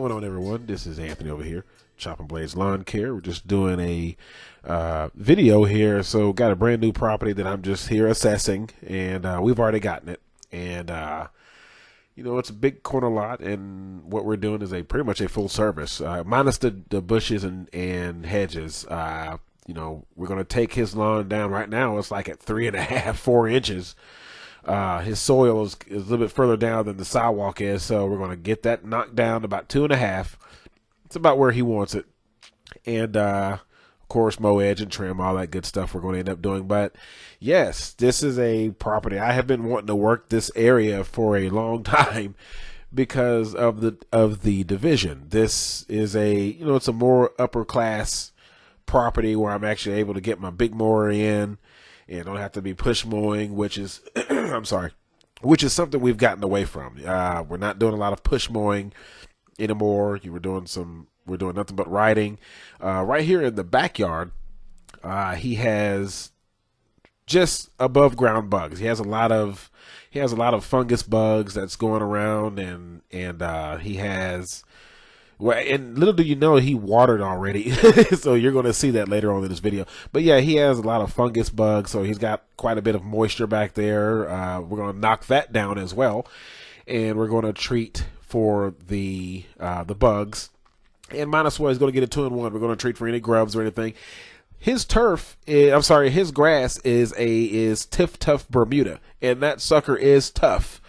going on, everyone? This is Anthony over here, Chopping Blades Lawn Care. We're just doing a video here. So got a brand new property that I'm just here assessing, and we've already gotten it. And you know, it's a big corner lot, and what we're doing is pretty much a full service, minus the bushes and hedges. You know, we're going to take his lawn down. Right now it's like at 3.5, 4 inches. His soil is a little bit further down than the sidewalk is, so we're going to get that knocked down to about 2.5. It's about where he wants it. And of course, mow, edge, and trim, all that good stuff we're going to end up doing. But yes, this is a property. I have been wanting to work this area for a long time because of the division. This is it's a more upper class property where I'm actually able to get my big mower in and don't have to be push mowing, which is which is something we've gotten away from. We're not doing a lot of push mowing anymore. We're doing nothing but riding. Right here in the backyard, he has just above ground bugs. He has a lot of fungus bugs that's going around, and he has. Well, and little do you know, he watered already, so you're going to see that later on in this video. But yeah, he has a lot of fungus bugs, so he's got quite a bit of moisture back there. We're going to knock that down as well, and we're going to treat for the bugs. And minus one is going to get a 2-in-1. We're going to treat for any grubs or anything. His his grass is Tiff Tough Bermuda, and that sucker is tough.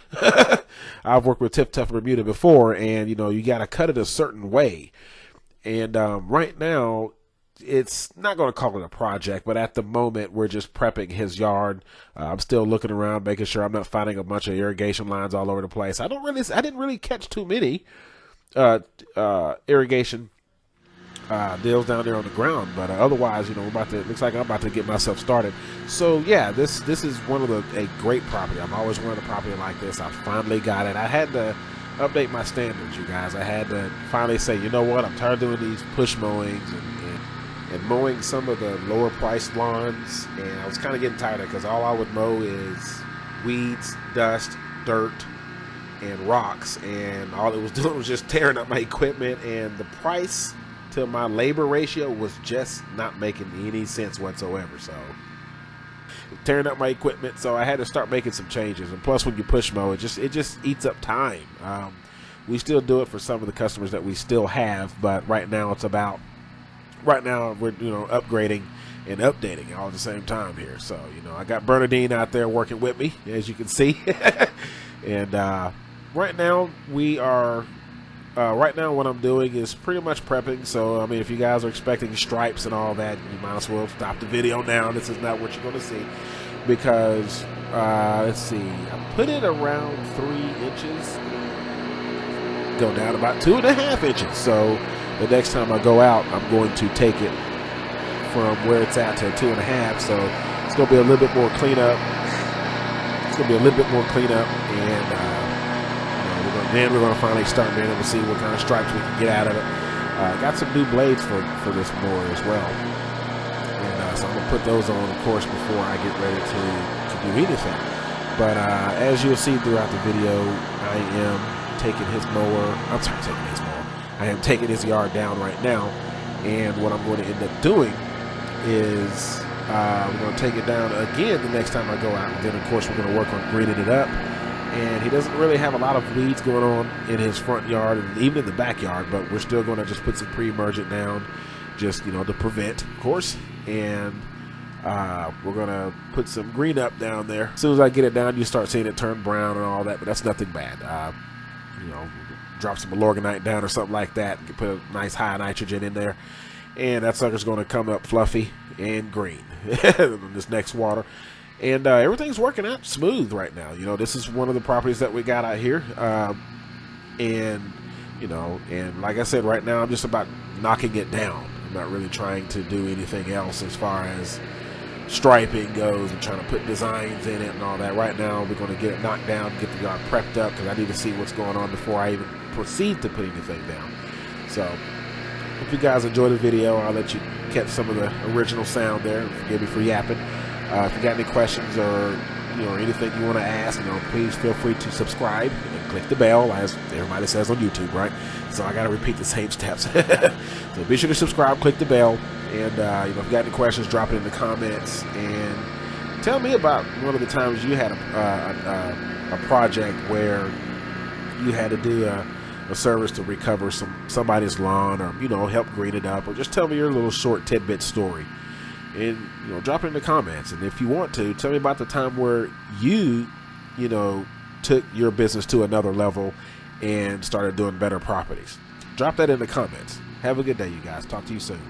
I've worked with Tiff Tough Bermuda before, and you got to cut it a certain way. And right now, it's not going to call it a project, but at the moment, we're just prepping his yard. I'm still looking around, making sure I'm not finding a bunch of irrigation lines all over the place. I didn't really catch too many irrigation deals down there on the ground, but otherwise, looks like I'm about to get myself started. So yeah, this is a great property. I've always wanted a property like this. I finally got it. I had to update my standards, you guys. I had to finally say, you know what, I'm tired of doing these push mowings and mowing some of the lower priced lawns, and I was kind of getting tired of it because all I would mow is weeds, dust, dirt, and rocks, and all it was doing was just tearing up my equipment, and the price to my labor ratio was just not making any sense whatsoever. So tearing up my equipment, so I had to start making some changes. And plus, when you push mow, it just eats up time. We still do it for some of the customers that we still have, but right now we're upgrading and updating all at the same time here. So I got Bernadine out there working with me, as you can see. And right now what I'm doing is pretty much prepping. So, I mean, if you guys are expecting stripes and all that, you might as well stop the video now. This is not what you're going to see because, let's see, I put it around 3 inches, go down about 2.5 inches. So the next time I go out, I'm going to take it from where it's at to 2.5. So it's going to be a little bit more cleanup. And, then we're going to finally start being able to see what kind of stripes we can get out of it. Got some new blades for this mower as well. And so I'm going to put those on, of course, before I get ready to do anything. But as you'll see throughout the video, I am taking his yard down right now. And what I'm going to end up doing is we're going to take it down again the next time I go out. And then, of course, we're going to work on greening it up. And he doesn't really have a lot of weeds going on in his front yard and even in the backyard, but we're still going to just put some pre-emergent down just, to prevent, of course. And we're going to put some green up down there. As soon as I get it down, you start seeing it turn brown and all that, but that's nothing bad. Drop some Milorganite down or something like that. You put a nice high nitrogen in there, and that sucker's going to come up fluffy and green in this next water. And everything's working out smooth right now. This is one of the properties that we got out here. And like I said, right now I'm just about knocking it down. I'm not really trying to do anything else as far as striping goes and trying to put designs in it and all that. Right now we're going to get it knocked down, get the yard prepped up, because I need to see what's going on before I even proceed to put anything down. So if you guys enjoyed the video, I'll let you catch some of the original sound there. Forgive me for yapping. If you got any questions or or anything you want to ask, please feel free to subscribe and click the bell, as everybody says on YouTube, right? So I got to repeat the same steps. So be sure to subscribe, click the bell, and if you got any questions, drop it in the comments, and tell me about one of the times you had a project where you had to do a service to recover somebody's lawn, or help green it up, or just tell me your little short tidbit story, and drop it in the comments. And if you want to, tell me about the time where you took your business to another level and started doing better properties. Drop that in the comments. Have a good day, you guys. Talk to you soon.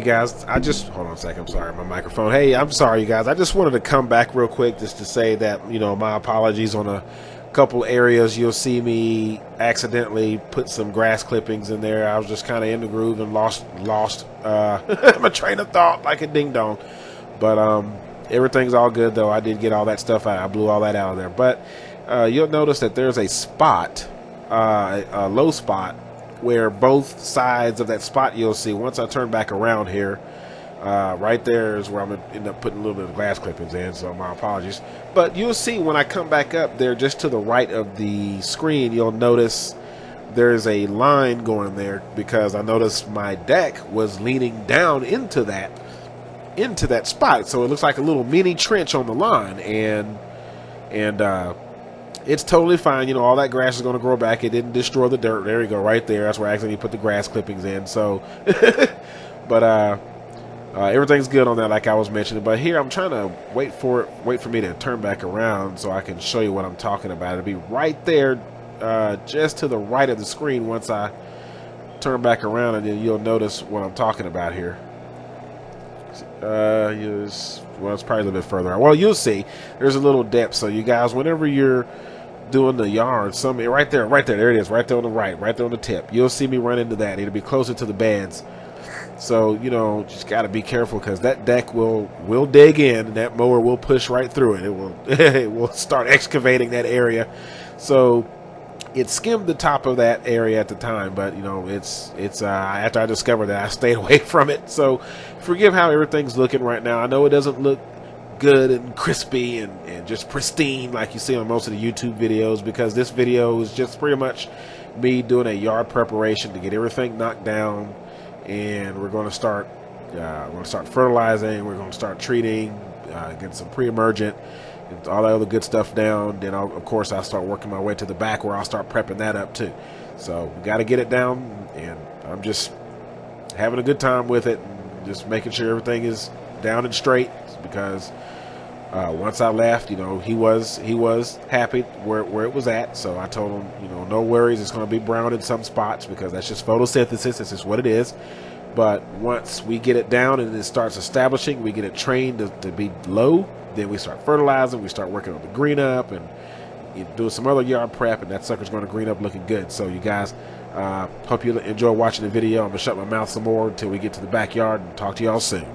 guys, I just hold on a second. I'm sorry, my microphone. Hey, I'm sorry, you guys. I just wanted to come back real quick just to say that, you know, my apologies on a couple areas. You'll see me accidentally put some grass clippings in there. I was just kind of in the groove and lost my train of thought like a ding dong. But everything's all good though. I did get all that stuff out. I blew all that out of there. But you'll notice that there's a spot, a low spot, where both sides of that spot you'll see once I turn back around here. Right there is where I'm going to end up putting a little bit of glass clippings in, so my apologies. But you'll see when I come back up there, just to the right of the screen, you'll notice there's a line going there because I noticed my deck was leaning down into that spot. So it looks like a little mini trench on the line, and it's totally fine. You know, all that grass is going to grow back. It didn't destroy the dirt. There you go, right there. That's where I actually put the grass clippings in. So, but everything's good on that, like I was mentioning. But here, I'm trying to wait for me to turn back around so I can show you what I'm talking about. It'll be right there, just to the right of the screen once I turn back around, and then you'll notice what I'm talking about here. Well, it's probably a little bit further. Well, you'll see. There's a little depth. So you guys, whenever you're doing the yard, right there, there it is, right there on the right there on the tip. You'll see me run into that. It'll be closer to the beds. So, you know, just got to be careful because that deck will dig in, and that mower will push right through it. It will it will start excavating that area. So it skimmed the top of that area at the time, but you know, it's after I discovered that, I stayed away from it. So forgive how everything's looking right now. I know it doesn't look good and crispy and just pristine like you see on most of the YouTube videos, because this video is just pretty much me doing a yard preparation to get everything knocked down, and we're going to start fertilizing, we're going to start treating, get some pre-emergent, all that other good stuff down. Then of course I'll start working my way to the back where I'll start prepping that up too. So we got to get it down, and I'm just having a good time with it, and just making sure everything is down and straight, because once I left, you know, he was happy where it was at. So I told him, you know, no worries, it's going to be brown in some spots because that's just photosynthesis. This is what it is. But once we get it down and it starts establishing, we get it trained to be low, then we start fertilizing, we start working on the green up, and doing some other yard prep, and that sucker's going to green up looking good. So you guys, hope you enjoy watching the video. I'm going to shut my mouth some more until we get to the backyard, and talk to y'all soon.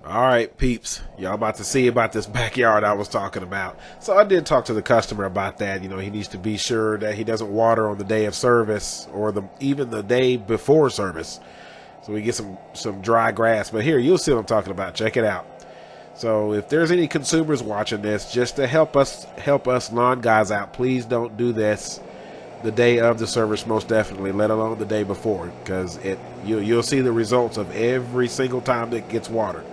All right, peeps, y'all about to see about this backyard I was talking about. So I did talk to the customer about that. You know, he needs to be sure that he doesn't water on the day of service or even the day before service, so we get some dry grass. But here, you'll see what I'm talking about. Check it out. So if there's any consumers watching this, just to help us lawn guys out, please don't do this the day of the service, most definitely, let alone the day before, because you'll see the results of every single time that gets watered.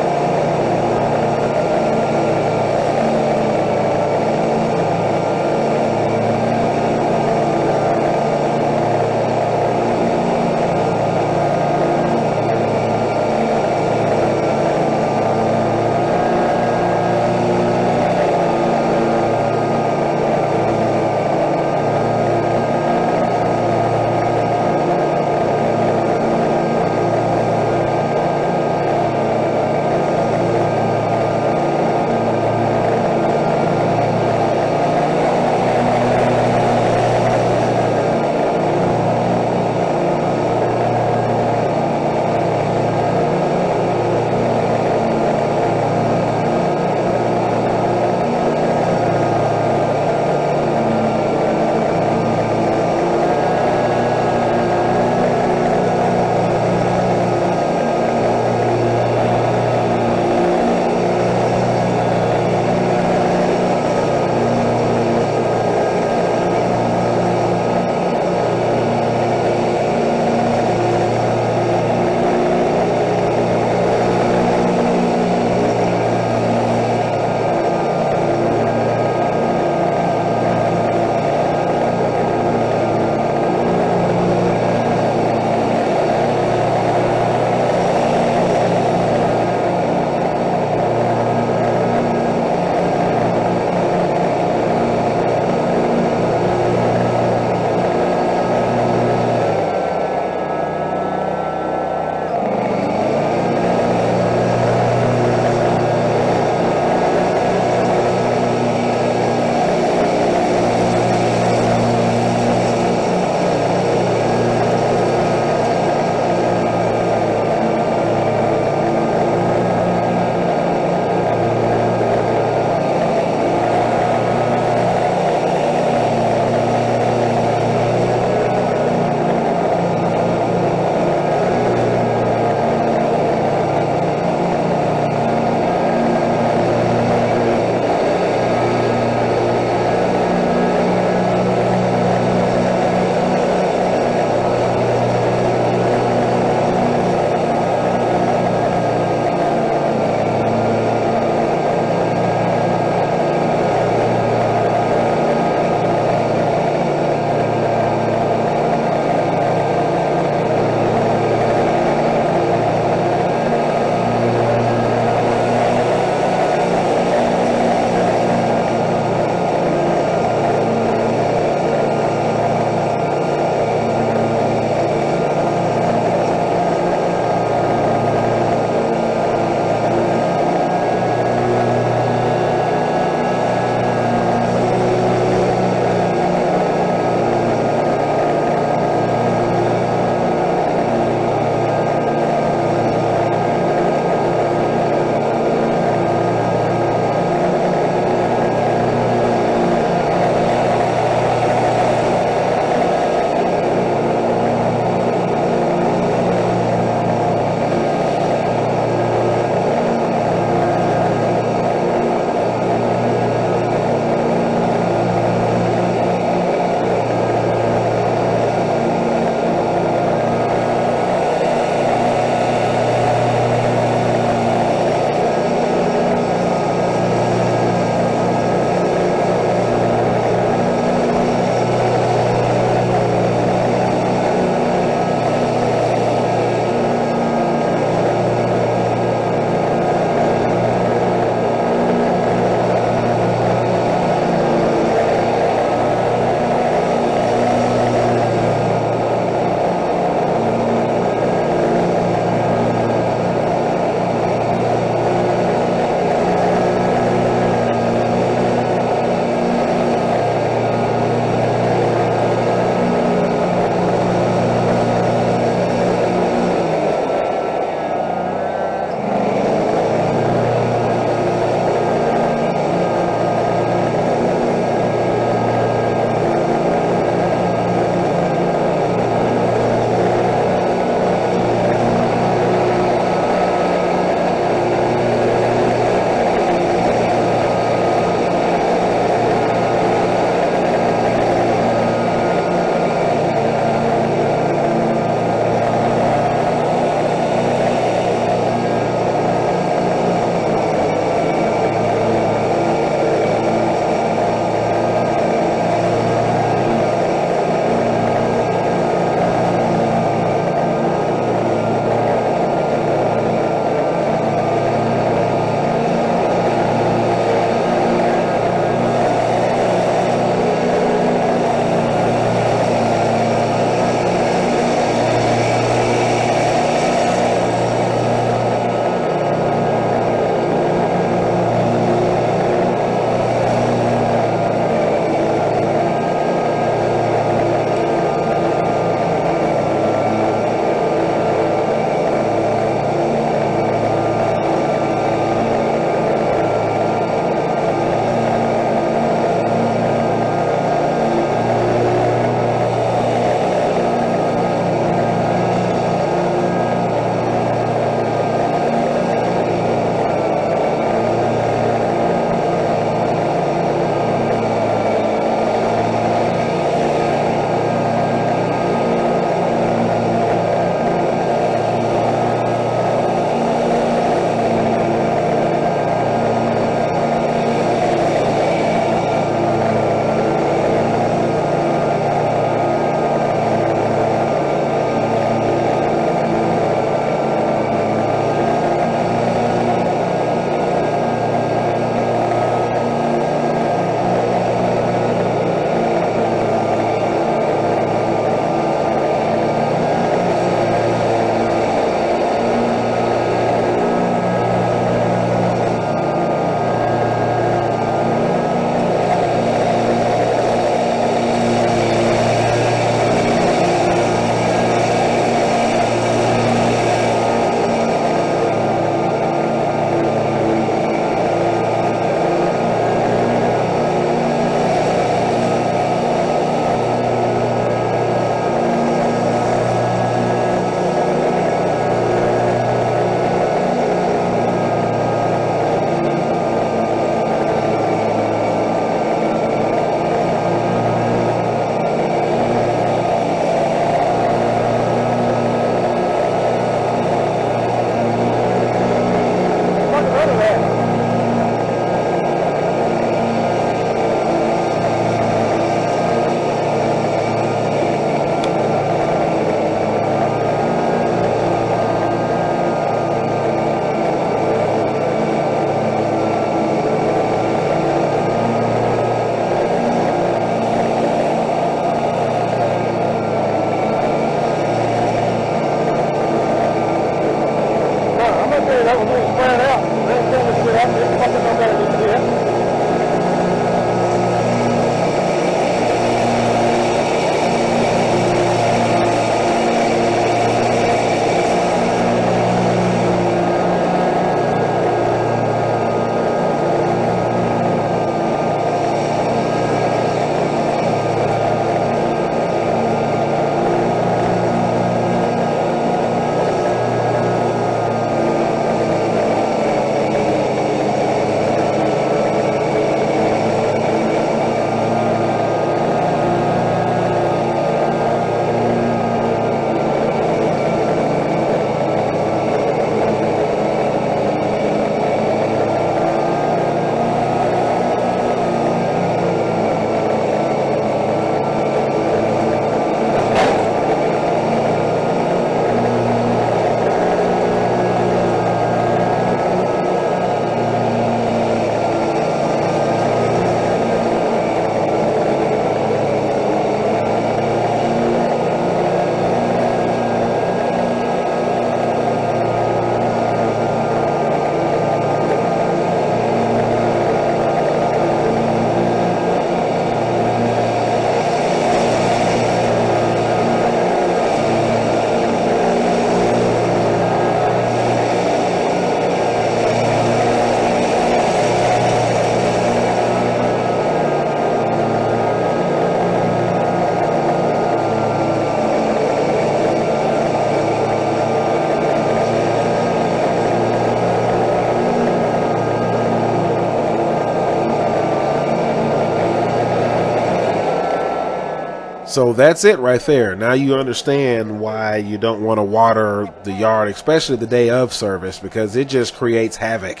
So that's it right there. Now you understand why you don't want to water the yard, especially the day of service, because it just creates havoc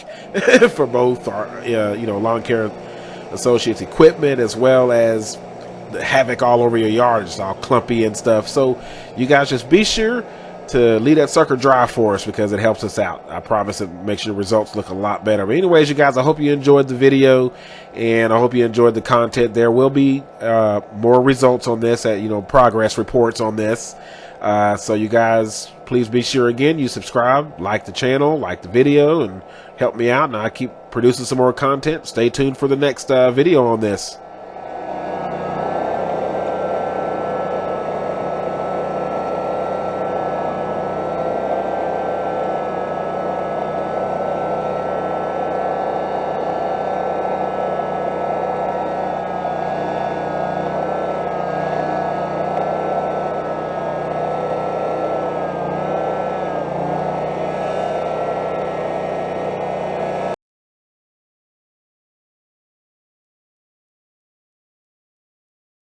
for both our, lawn care associates' equipment, as well as the havoc all over your yard. It's all clumpy and stuff. So you guys just be sure to leave that sucker dry for us, because it helps us out. I promise it makes your results look a lot better. But anyways, you guys, I hope you enjoyed the video, and I hope you enjoyed the content. There will be more results on this, progress reports on this. So you guys, please be sure again, you subscribe, like the channel, like the video, and help me out. And I keep producing some more content. Stay tuned for the next video on this.